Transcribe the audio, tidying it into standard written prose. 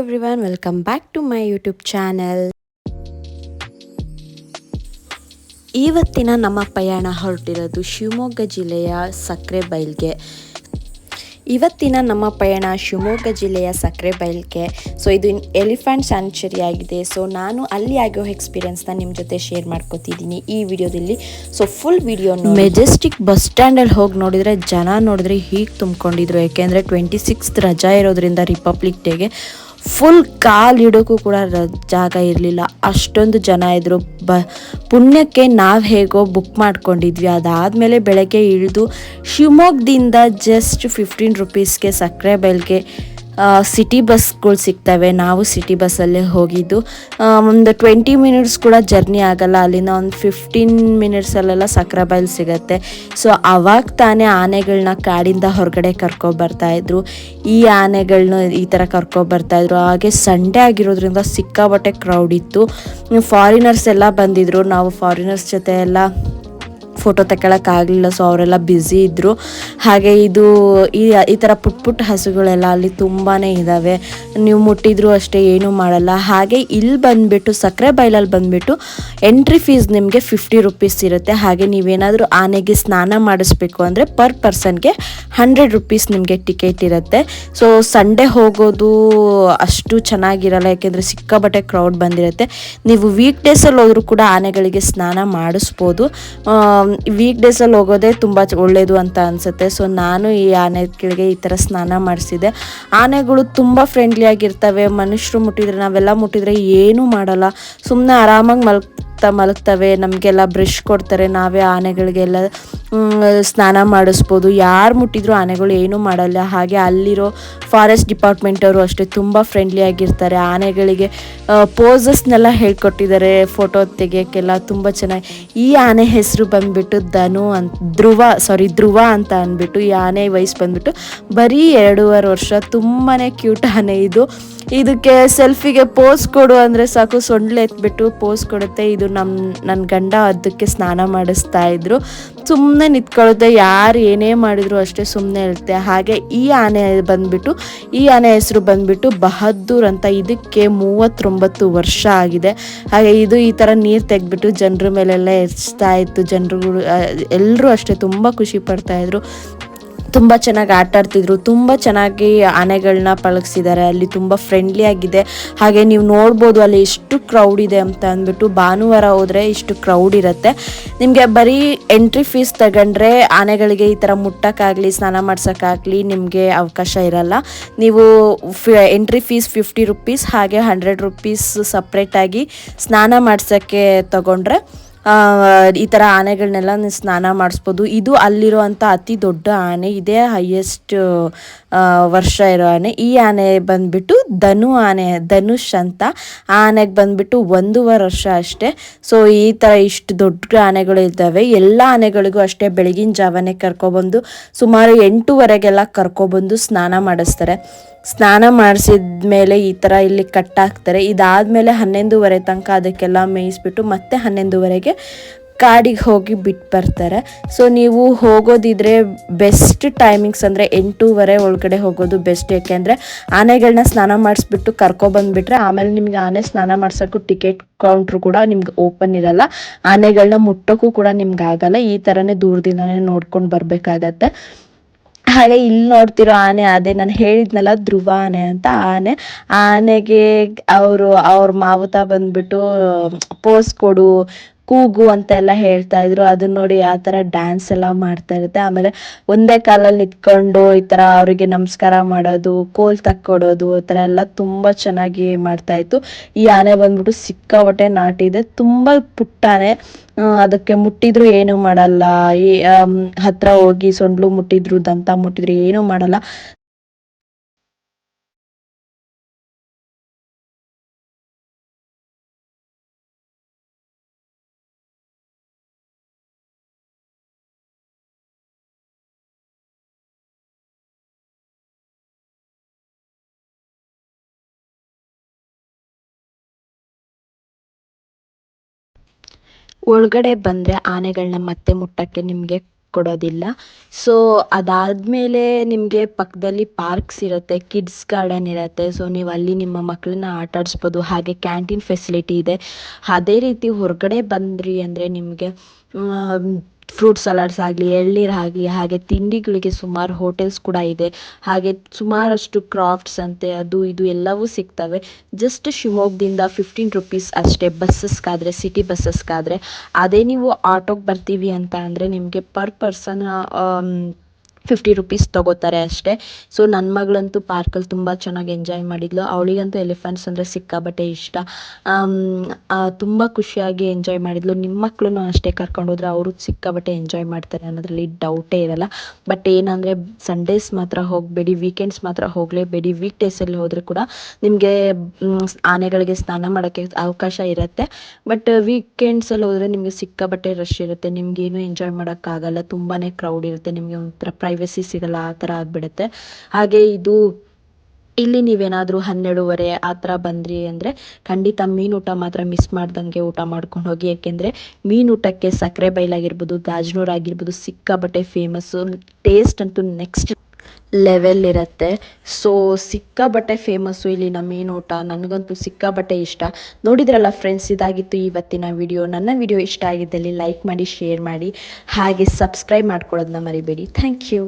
everyone, welcome back to my YouTube channel. ಇವತ್ತಿನ ನಮ್ಮ ಪಯಣ ಹೊರಟಿರೋದು ಶಿವಮೊಗ್ಗ ಜಿಲ್ಲೆಯ ಸಕ್ರೆಬೈಲ್ಗೆ. ಸೊ ಇದು ಎಲಿಫೆಂಟ್ ಸ್ಯಾಂಕ್ಚುರಿ ಆಗಿದೆ. ಸೊ ನಾನು ಅಲ್ಲಿ ಆಗೋ ಎಕ್ಸ್ಪೀರಿಯನ್ಸ್ನ ನಿಮ್ಮ ಜೊತೆ ಶೇರ್ ಮಾಡ್ಕೊತಿದ್ದೀನಿ ಈ ವಿಡಿಯೋದಲ್ಲಿ. So full video Majestic bus ಸ್ಟ್ಯಾಂಡಲ್ಲಿ ಹೋಗಿ ನೋಡಿದರೆ ಜನ ನೋಡಿದ್ರೆ ಹೀಗೆ ತುಂಬಿಕೊಂಡಿದ್ರು. ಯಾಕೆಂದರೆ 26th ರಜಾ ಇರೋದ್ರಿಂದ ರಿಪಬ್ಲಿಕ್ ಡೇಗೆ ಫುಲ್ ಕಾಲಿಡೋಕ್ಕೂ ಕೂಡ ಜಾಗ ಇರಲಿಲ್ಲ, ಅಷ್ಟೊಂದು ಜನ ಇದ್ದರು. ಪುಣ್ಯಕ್ಕೆ ನಾವು ಹೇಗೋ ಬುಕ್ ಮಾಡ್ಕೊಂಡಿದ್ವಿ. ಅದಾದಮೇಲೆ ಬೆಳಗ್ಗೆ ಇಳಿದು ಶಿವಮೊಗ್ಗದಿಂದ ಜಸ್ಟ್ 15 ರೂಪೀಸ್ಗೆ ಸಕ್ರೆಬೈಲ್ಗೆ ಸಿಟಿ ಬಸ್ಗಳು ಸಿಗ್ತವೆ. ನಾವು ಸಿಟಿ ಬಸ್ಸಲ್ಲೇ ಹೋಗಿದ್ದು. ಒಂದು 20 ಮಿನಿಟ್ಸ್ ಕೂಡ ಜರ್ನಿ ಆಗಲ್ಲ, ಅಲ್ಲಿಂದ ಒಂದು 15 ಮಿನಿಟ್ಸಲ್ಲೆಲ್ಲ ಸಕ್ರೆಬೈಲ್ ಸಿಗುತ್ತೆ. ಸೊ ಅವಾಗ ತಾನೇ ಆನೆಗಳನ್ನ ಕಾಡಿಂದ ಹೊರಗಡೆ ಕರ್ಕೊಬರ್ತಾಯಿದ್ರು. ಈ ಆನೆಗಳನ್ನ ಈ ಥರ ಕರ್ಕೊಬರ್ತಾಯಿದ್ರು. ಹಾಗೆ ಸಂಡೇ ಆಗಿರೋದ್ರಿಂದ ಸಿಕ್ಕಾಬಟ್ಟೆ ಕ್ರೌಡ್ ಇತ್ತು. ಫಾರಿನರ್ಸ್ ಎಲ್ಲ ಬಂದಿದ್ರು. ನಾವು ಫಾರಿನರ್ಸ್ ಜೊತೆ ಎಲ್ಲ ಫೋಟೋ ತಗೊಳಕ್ಕಾಗಲಿಲ್ಲ. ಸೊ ಅವರೆಲ್ಲ ಬ್ಯುಸಿ ಇದ್ದರು. ಹಾಗೆ ಇದು ಈ ಥರ ಪುಟ್ಟ ಹಸುಗಳೆಲ್ಲ ಅಲ್ಲಿ ತುಂಬಾ ಇದ್ದಾವೆ. ನೀವು ಮುಟ್ಟಿದ್ರು ಅಷ್ಟೇ ಏನೂ ಮಾಡಲ್ಲ. ಹಾಗೆ ಇಲ್ಲಿ ಬಂದುಬಿಟ್ಟು ಸಕ್ರೆಬೈಲಲ್ಲಿ ಬಂದುಬಿಟ್ಟು ಎಂಟ್ರಿ ಫೀಸ್ ನಿಮಗೆ 50 ರೂಪೀಸ್ ಇರುತ್ತೆ. ಹಾಗೆ ನೀವೇನಾದರೂ ಆನೆಗೆ ಸ್ನಾನ ಮಾಡಿಸ್ಬೇಕು ಅಂದರೆ ಪರ್ ಪರ್ಸನ್ಗೆ 100 ರೂಪೀಸ್ ನಿಮಗೆ ಟಿಕೆಟ್ ಇರುತ್ತೆ. ಸೊ ಸಂಡೇ ಹೋಗೋದು ಅಷ್ಟು ಚೆನ್ನಾಗಿರಲ್ಲ, ಯಾಕೆಂದರೆ ಸಿಕ್ಕಾಬಟ್ಟೆ ಕ್ರೌಡ್ ಬಂದಿರುತ್ತೆ. ನೀವು ವೀಕ್ ಡೇಸಲ್ಲಿ ಹೋದರೂ ಕೂಡ ಆನೆಗಳಿಗೆ ಸ್ನಾನ ಮಾಡಿಸ್ಬೋದು. ವೀಕ್ ಡೇಸಲ್ಲಿ ಹೋಗೋದೇ ತುಂಬ ಒಳ್ಳೆಯದು ಅಂತ ಅನಿಸುತ್ತೆ. ಸೊ ನಾನು ಈ ಆನೆಗಳಿಗೆ ಈ ಥರ ಸ್ನಾನ ಮಾಡಿಸಿದೆ. ಆನೆಗಳು ತುಂಬ ಫ್ರೆಂಡ್ಲಿ ಆಗಿರ್ತವೆ. ಮನುಷ್ಯರು ಮುಟ್ಟಿದ್ರೆ, ನಾವೆಲ್ಲ ಮುಟ್ಟಿದ್ರೆ ಏನೂ ಮಾಡಲ್ಲ, ಸುಮ್ಮನೆ ಆರಾಮಾಗಿ ಮಲಗ್ತವೆ. ನಮಗೆಲ್ಲ ಬ್ರಷ್ ಕೊಡ್ತಾರೆ, ನಾವೇ ಆನೆಗಳಿಗೆಲ್ಲ ಸ್ನಾನ ಮಾಡಿಸ್ಬೋದು. ಯಾರು ಮುಟ್ಟಿದ್ರು ಆನೆಗಳು ಏನೂ ಮಾಡಲ್ಲ. ಹಾಗೆ ಅಲ್ಲಿರೋ ಫಾರೆಸ್ಟ್ ಡಿಪಾರ್ಟ್ಮೆಂಟ್ ಅವರು ಅಷ್ಟೇ ತುಂಬ ಫ್ರೆಂಡ್ಲಿ ಆಗಿರ್ತಾರೆ. ಆನೆಗಳಿಗೆ ಪೋಸಸ್ನೆಲ್ಲ ಹೇಳ್ಕೊಟ್ಟಿದ್ದಾರೆ ಫೋಟೋ ತೆಗಿಯೋಕ್ಕೆಲ್ಲ ತುಂಬ ಚೆನ್ನಾಗಿ. ಈ ಆನೆ ಹೆಸರು ಬಂದುಬಿಟ್ಟು ಧ್ರುವ ಅಂತ ಅಂದ್ಬಿಟ್ಟು. ಈ ಆನೆ ವಯಸ್ಸು ಬಂದುಬಿಟ್ಟು ಬರೀ 2.5 ವರ್ಷ. ತುಂಬಾ ಕ್ಯೂಟ್ ಆನೆ ಇದು. ಇದಕ್ಕೆ ಸೆಲ್ಫಿಗೆ ಪೋಸ್ ಕೊಡು ಅಂದರೆ ಸಾಕು, ಸೊಂಡ್ಲು ಎತ್ಬಿಟ್ಟು ಪೋಸ್ ಕೊಡುತ್ತೆ. ಇದು ನನ್ನ ಗಂಡ ಅದಕ್ಕೆ ಸ್ನಾನ ಮಾಡಿಸ್ತಾ ಇದ್ರು. ಸುಮ್ಮನೆ ನಿಂತ್ಕೊಳ್ಳುತ್ತೆ, ಯಾರು ಏನೇ ಮಾಡಿದ್ರು ಅಷ್ಟೇ ಸುಮ್ಮನೆ ಇರುತ್ತೆ. ಹಾಗೆ ಈ ಆನೆ ಹೆಸರು ಬಂದುಬಿಟ್ಟು ಬಹದ್ದೂರ್ ಅಂತ. ಇದಕ್ಕೆ 39 ವರ್ಷ ಆಗಿದೆ. ಹಾಗೆ ಇದು ಈ ಥರ ನೀರು ತೆಗೆದ್ಬಿಟ್ಟು ಜನರ ಮೇಲೆಲ್ಲ ಎರಿಸ್ತಾ ಇತ್ತು. ಜನರುಗಳು ಎಲ್ಲರೂ ಅಷ್ಟೇ ತುಂಬ ಖುಷಿ ಪಡ್ತಾಯಿದ್ರು. ತುಂಬ ಚೆನ್ನಾಗಿ ಆಟ ಆಡ್ತಿದ್ರು. ತುಂಬ ಚೆನ್ನಾಗಿ ಆನೆಗಳನ್ನ ಪಳಗಿಸಿದ್ದಾರೆ. ಅಲ್ಲಿ ತುಂಬ ಫ್ರೆಂಡ್ಲಿ ಆಗಿದೆ. ಹಾಗೆ ನೀವು ನೋಡ್ಬೋದು ಅಲ್ಲಿ ಎಷ್ಟು ಕ್ರೌಡ್ ಇದೆ ಅಂತ ಅಂದ್ಬಿಟ್ಟು. ಭಾನುವಾರ ಹೋದರೆ ಇಷ್ಟು ಕ್ರೌಡ್ ಇರುತ್ತೆ. ನಿಮಗೆ ಬರೀ ಎಂಟ್ರಿ ಫೀಸ್ ತಗೊಂಡ್ರೆ ಆನೆಗಳಿಗೆ ಈ ಥರ ಮುಟ್ಟಕ್ಕಾಗಲಿ ಸ್ನಾನ ಮಾಡ್ಸೋಕ್ಕಾಗಲಿ ನಿಮಗೆ ಅವಕಾಶ ಇರಲ್ಲ. ನೀವು ಎಂಟ್ರಿ ಫೀಸ್ 50 ರೂಪೀಸ್ ಹಾಗೆ 100 ರೂಪೀಸ್ ಸಪ್ರೇಟಾಗಿ ಸ್ನಾನ ಮಾಡ್ಸೋಕ್ಕೆ ತಗೊಂಡ್ರೆ ಈ ಥರ ಆನೆಗಳನ್ನೆಲ್ಲ ಸ್ನಾನ ಮಾಡಿಸ್ಬೋದು. ಇದು ಅಲ್ಲಿರುವಂಥ ಅತಿ ದೊಡ್ಡ ಆನೆ, ಇದೇ ಹೈಯೆಸ್ಟ್ ವರ್ಷ ಇರೋ ಆನೆ. ಈ ಆನೆ ಬಂದುಬಿಟ್ಟು ಧನುಷ್ ಅಂತ. ಆ ಆನೆಗೆ ಬಂದುಬಿಟ್ಟು 1.5 ವರ್ಷ ಅಷ್ಟೇ. ಸೊ ಈ ಥರ ಇಷ್ಟು ದೊಡ್ಡ ಆನೆಗಳು ಇದ್ದಾವೆ. ಎಲ್ಲ ಆನೆಗಳಿಗೂ ಅಷ್ಟೇ ಬೆಳಗಿನ ಜಾವನೇ ಕರ್ಕೊಬಂದು ಸುಮಾರು 8:00ವರೆಗೆಲ್ಲ ಕರ್ಕೊಬಂದು ಸ್ನಾನ ಮಾಡಿಸ್ತಾರೆ. ಸ್ನಾನ ಮಾಡಿಸಿದ ಮೇಲೆ ಈ ಥರ ಇಲ್ಲಿ ಕಟ್ಟಾಕ್ತಾರೆ. ಇದಾದಮೇಲೆ 11:30 ತನಕ ಅದಕ್ಕೆಲ್ಲ ಮೇಯಿಸ್ಬಿಟ್ಟು ಮತ್ತೆ 11:00ವರೆಗೆ ಕಾಡಿಗೆ ಹೋಗಿ ಬಿಟ್ಟು ಬರ್ತಾರೆ. ಸೊ ನೀವು ಹೋಗೋದಿದ್ರೆ ಬೆಸ್ಟ್ ಟೈಮಿಂಗ್ಸ್ ಅಂದರೆ 8:30 ಒಳಗಡೆ ಹೋಗೋದು ಬೆಸ್ಟ್. ಯಾಕೆಂದರೆ ಆನೆಗಳನ್ನ ಸ್ನಾನ ಮಾಡಿಸ್ಬಿಟ್ಟು ಕರ್ಕೊಬಂದುಬಿಟ್ರೆ ಆಮೇಲೆ ನಿಮ್ಗೆ ಆನೆ ಸ್ನಾನ ಮಾಡ್ಸೋಕ್ಕೂ ಟಿಕೆಟ್ ಕೌಂಟ್ರು ಕೂಡ ನಿಮ್ಗೆ ಓಪನ್ ಇರಲ್ಲ. ಆನೆಗಳನ್ನ ಮುಟ್ಟೋಕ್ಕೂ ಕೂಡ ನಿಮ್ಗೆ ಆಗಲ್ಲ. ಈ ಥರನೇ ದೂರದಿಂದನೇ ನೋಡ್ಕೊಂಡು ಬರಬೇಕಾಗತ್ತೆ. ಹಾಗೆ ಇಲ್ಲಿ ನೋಡ್ತಿರೋ ಆನೆ ಅದೇ ನಾನು ಹೇಳಿದ್ನಲ್ಲ ಧ್ರುವ ಆನೆ ಅಂತ. ಆನೆಗೆ ಅವ್ರ ಮಾವುತ ಬಂದ್ಬಿಟ್ಟು ಪೋಸ್ ಕೊಡು, ಕೂಗು ಅಂತೆಲ್ಲ ಹೇಳ್ತಾ ಇದ್ರು. ಅದನ್ನ ನೋಡಿ ಆ ಥರ ಡ್ಯಾನ್ಸ್ ಎಲ್ಲ ಮಾಡ್ತಾ ಇರುತ್ತೆ. ಆಮೇಲೆ ಒಂದೇ ಕಾಲಲ್ಲಿ ನಿಂತ್ಕೊಂಡು ಈ ಥರ ಅವರಿಗೆ ನಮಸ್ಕಾರ ಮಾಡೋದು, ಕೋಲ್ ತಕ್ಕೊಡೋದು, ಈ ಥರ ಎಲ್ಲ ತುಂಬ ಚೆನ್ನಾಗಿ ಮಾಡ್ತಾ ಇತ್ತು. ಈ ಆನೆ ಬಂದ್ಬಿಟ್ಟು ಸಿಕ್ಕಾಪಟ್ಟೆ ನಾಟಿದೆ, ತುಂಬ ಪುಟ್ಟಾನೆ. ಅದಕ್ಕೆ ಮುಟ್ಟಿದ್ರು ಏನು ಮಾಡಲ್ಲ. ಈ ಹತ್ರ ಹೋಗಿ ಸೊಂಡ್ಲು ಮುಟ್ಟಿದ್ರು, ದಂತ ಮುಟ್ಟಿದ್ರು ಏನು ಮಾಡಲ್ಲ. ಒಳಗಡೆ ಬಂದರೆ ಆನೆಗಳನ್ನ ಮತ್ತೆ ಮುಟ್ಟಕ್ಕೆ ನಿಮಗೆ ಕೊಡೋದಿಲ್ಲ. ಸೊ ಅದಾದಮೇಲೆ ನಿಮಗೆ ಪಕ್ಕದಲ್ಲಿ ಪಾರ್ಕ್ಸ್ ಇರುತ್ತೆ, ಕಿಡ್ಸ್ ಗಾರ್ಡನ್ ಇರುತ್ತೆ. ಸೊ ನೀವು ಅಲ್ಲಿ ನಿಮ್ಮ ಮಕ್ಕಳನ್ನ ಆಟ ಆಡಿಸ್ಬೋದು. ಹಾಗೆ ಕ್ಯಾಂಟೀನ್ ಫೆಸಿಲಿಟಿ ಇದೆ. ಅದೇ ರೀತಿ ಹೊರಗಡೆ ಬಂದ್ರಿ ಅಂದರೆ ನಿಮಗೆ ಫ್ರೂಟ್ ಸಲಾಡ್ಸ್ ಆಗಲಿ, ಎಳ್ನೀರು ಆಗಲಿ, ಹಾಗೆ ತಿಂಡಿಗಳಿಗೆ ಸುಮಾರು ಹೋಟೆಲ್ಸ್ ಕೂಡ ಇದೆ. ಹಾಗೆ ಸುಮಾರಷ್ಟು ಕ್ರಾಫ್ಟ್ಸ್ ಅಂತೆ ಅದು ಇದು ಎಲ್ಲವೂ ಸಿಗ್ತವೆ. ಜಸ್ಟ್ ಶಿವಮೊಗ್ಗದಿಂದ 15 ರುಪೀಸ್ ಅಷ್ಟೇ ಬಸ್ಸಸ್ಗಾದರೆ, ಸಿಟಿ ಬಸ್ಸಸ್ಗಾದರೆ. ಅದೇ ನೀವು ಆಟೋಗೆ ಬರ್ತೀವಿ ಅಂತ ಅಂದರೆ ನಿಮಗೆ ಪರ್ ಪರ್ಸನ್ 50 ರುಪೀಸ್ ತೊಗೋತಾರೆ ಅಷ್ಟೇ. ಸೊ ನನ್ನ ಮಗಳಂತೂ ಪಾರ್ಕಲ್ಲಿ ತುಂಬ ಚೆನ್ನಾಗಿ ಎಂಜಾಯ್ ಮಾಡಿದ್ಲು. ಅವಳಿಗಂತೂ ಎಲಿಫೆಂಟ್ಸ್ ಅಂದರೆ ಸಿಕ್ಕಾಬಟ್ಟೆ ಇಷ್ಟ. ತುಂಬ ಖುಷಿಯಾಗಿ ಎಂಜಾಯ್ ಮಾಡಿದ್ಲು. ನಿಮ್ಮ ಮಕ್ಕಳನ್ನು ಅಷ್ಟೇ ಕರ್ಕೊಂಡೋದ್ರೆ ಅವರು ಸಿಕ್ಕಾಬಟ್ಟೆ ಎಂಜಾಯ್ ಮಾಡ್ತಾರೆ ಅನ್ನೋದ್ರಲ್ಲಿ ಡೌಟೇ ಇರಲ್ಲ. ಬಟ್ ಏನಂದರೆ ಸಂಡೇಸ್ ಮಾತ್ರ ಹೋಗಬೇಡಿ, ವೀಕೆಂಡ್ಸ್ ಮಾತ್ರ ಹೋಗಲೇಬೇಡಿ. ವೀಕ್ ಡೇಸಲ್ಲಿ ಹೋದರೆ ಕೂಡ ನಿಮಗೆ ಆನೆಗಳಿಗೆ ಸ್ನಾನ ಮಾಡೋಕ್ಕೆ ಅವಕಾಶ ಇರುತ್ತೆ. ಬಟ್ ವೀಕೆಂಡ್ಸಲ್ಲಿ ಹೋದರೆ ನಿಮಗೆ ಸಿಕ್ಕಾಬಟ್ಟೆ ರಶ್ ಇರುತ್ತೆ, ನಿಮಗೇನು ಎಂಜಾಯ್ ಮಾಡೋಕ್ಕಾಗಲ್ಲ, ತುಂಬಾ ಕ್ರೌಡ್ ಇರುತ್ತೆ, ನಿಮಗೆ ಒಂಥರ ಪ್ರೈವಸಿ ಸಿಗಲ್ಲ, ಆ ಥರ ಆಗಿಬಿಡುತ್ತೆ. ಹಾಗೆ ಇಲ್ಲಿ ನೀವೇನಾದರೂ 12:30 ಆ ಥರ ಬಂದ್ರಿ ಅಂದರೆ ಖಂಡಿತ ಮೀನೂಟ ಮಾತ್ರ ಮಿಸ್ ಮಾಡ್ದಂಗೆ ಊಟ ಮಾಡ್ಕೊಂಡು ಹೋಗಿ. ಏಕೆಂದರೆ ಮೀನೂಟಕ್ಕೆ ಸಕ್ಕರೆ ಬೈಲಾಗಿರ್ಬೋದು, ಗಾಜನೂರು ಆಗಿರ್ಬೋದು ಸಿಕ್ಕಾಬಟ್ಟೆ ಫೇಮಸ್ಸು. ಟೇಸ್ಟ್ ಅಂತೂ ನೆಕ್ಸ್ಟ್ ಲೆವೆಲ್ ಇರುತ್ತೆ. ಸೊ ಸಿಕ್ಕಾಬಟ್ಟೆ ಫೇಮಸ್ಸು ಇಲ್ಲಿನ ಮೀನೂಟ. ನನಗಂತೂ ಸಿಕ್ಕಾಬಟ್ಟೆ ಇಷ್ಟ. ನೋಡಿದ್ರಲ್ಲ ಫ್ರೆಂಡ್ಸ್, ಇದಾಗಿತ್ತು ಇವತ್ತಿನ ವಿಡಿಯೋ. ನನ್ನ ವಿಡಿಯೋ ಇಷ್ಟ ಆಗಿದ್ದಲ್ಲಿ ಲೈಕ್ ಮಾಡಿ, ಶೇರ್ ಮಾಡಿ, ಹಾಗೆ ಸಬ್ಸ್ಕ್ರೈಬ್ ಮಾಡ್ಕೊಳ್ಳೋದನ್ನ ಮರಿಬೇಡಿ. Thank you.